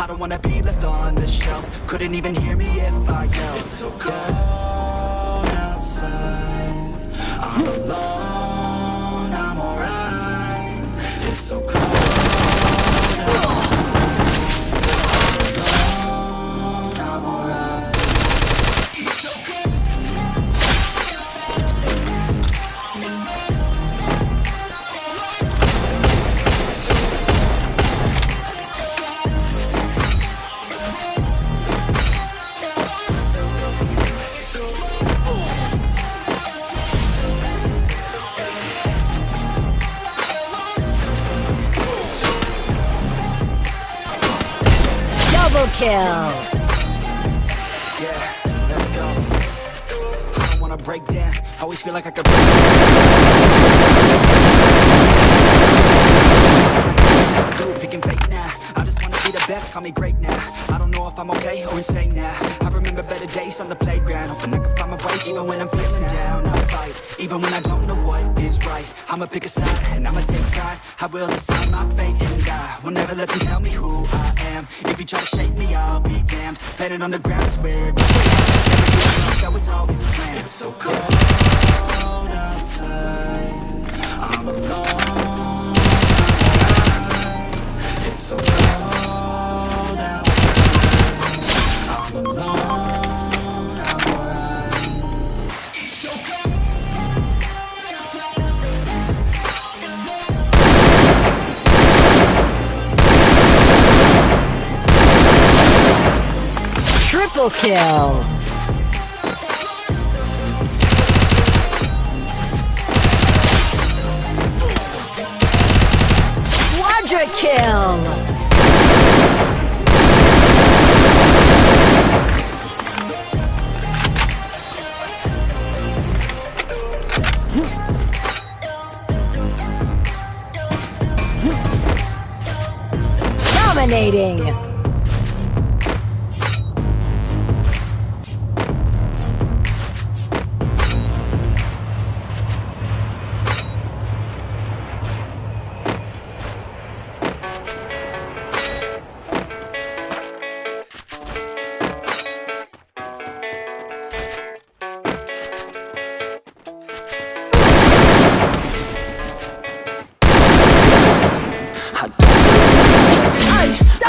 I don't wanna be left on the shelf. Couldn't even hear me if I yelled. It's so cold outside, I'm alone, I'm alright. It's so cold outside, I'm alone, I'm alright. It's so cold. Double kill. Yeah, let's go. I don't wanna break down. I always feel like I could dude, picking fake now. I just wanna be the best, call me great now. I don't know if I'm okay or insane now. I remember better days on the playground, hoping I can find my way. Even when I'm feeling down, I'll fight. Even when I don't know what is right, I'ma pick a side and I'ma take pride. I will decide my fate and I will never let them tell me who I am. If you try to shake me, I'll be damned. Planet on the ground is where it is. That was always the plan. It's so cold outside, I'm alone. It's so cold outside, I'm alone, I'm alright. It's so cold. Triple kill. Quadra kill. Dominating.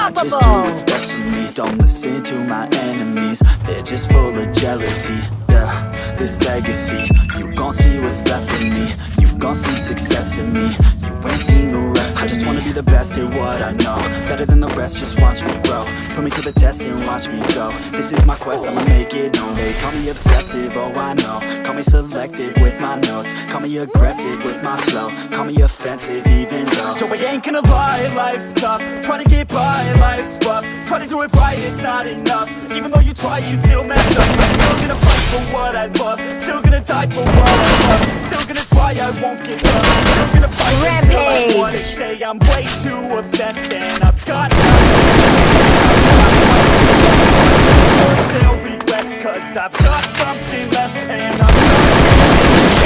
I just do what's best for me. Don't listen to my enemies, they're just full of jealousy. Yeah, this legacy, you gon' see what's left of me. You gon' see success in me. You ain't seen the rest of me. I just wanna be the best at what I know, better than the rest, just watch me grow. Put me to the test and watch me go. This is my quest, I'ma make it known. They call me obsessive, oh I know. Call me selective with my notes. Call me aggressive with my flow. Call me offensive even though Joe, I ain't gonna lie, life's tough. Try to get by, life's rough. Try to do it right, it's not enough. Even though you try, you still mess up. I'm still gonna fight for what I love. Still gonna die for what I love. Still gonna try, I won't give up. Still gonna fight until I wanna say I'm way too obsessed and I've got they'll regret, cause I've got something left and I'm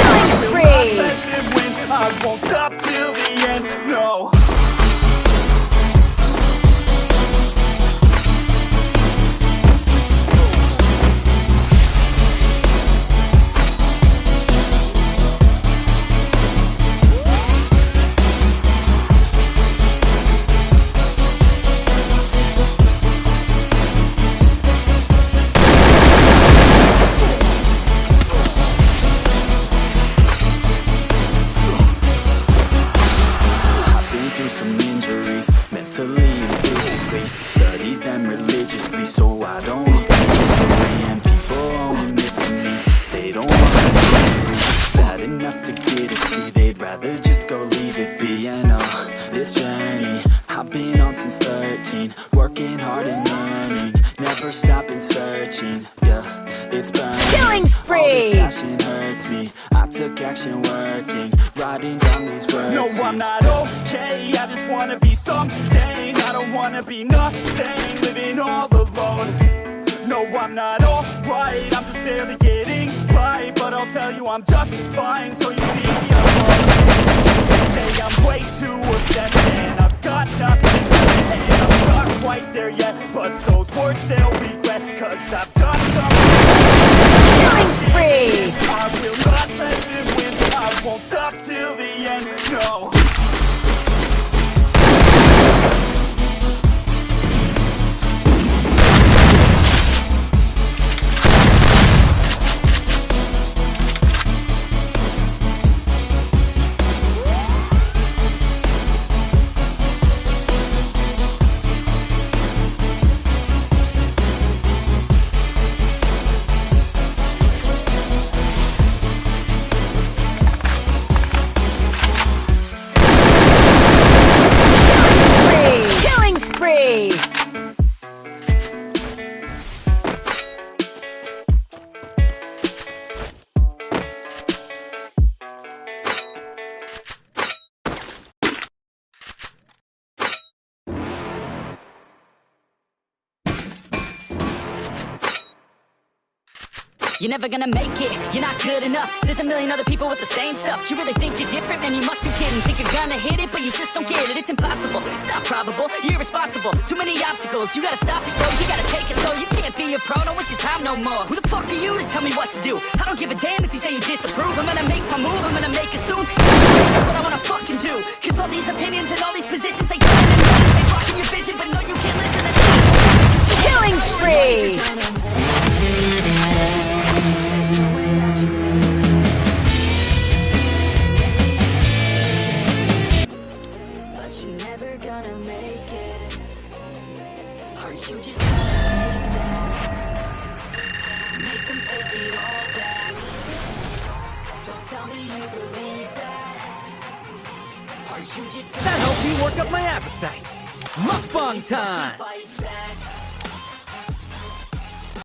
not till I let them win. I won't stop till the end, no. Some injuries, mentally and physically. Study them religiously so I don't repeat history. And people only admit to me they don't want to be bad enough to get a see. They'd rather just go leave it be. And oh, this journey I've been on since 13. Working hard and learning, never stopping searching. Yeah, it's burning. Killing spree. All this passion hurts me. I took action working, writing down these words. No, I'm not okay, I just wanna be something. I don't wanna be nothing, living all alone. No, I'm not alright, I'm just barely getting by. But I'll tell you I'm just fine, so you leave me alone. They say I'm way too obsessed and I've got nothing. And I'm not quite there yet, but those words they'll regret, 'cause I've got something. Killing spree! I will not let them win, I won't stop till the end, no. Killing spree! You're never gonna make it, you're not good enough. There's a million other people with the same stuff. You really think you're different? Man, you must be kidding. Think you're gonna hit it, but you just don't get it. It's impossible, it's not probable, you're irresponsible. Too many obstacles, you gotta stop it, yo. You gotta take it slow, you can't be a pro. Don't waste your time no more. Who the fuck are you to tell me what to do? I don't give a damn if you say you disapprove. I'm gonna make my move, I'm gonna make it soon. That's what I wanna fucking do. 'Cause all these opinions and all these positions, they come in and they blocking your vision, but no, you can't listen. Killing spree! But you're never gonna make it. Aren't you just gonna take that? Make them take it all back. Don't tell me you believe that. Aren't you just gonna That helped me work up my appetite. Mukbang time! fight back?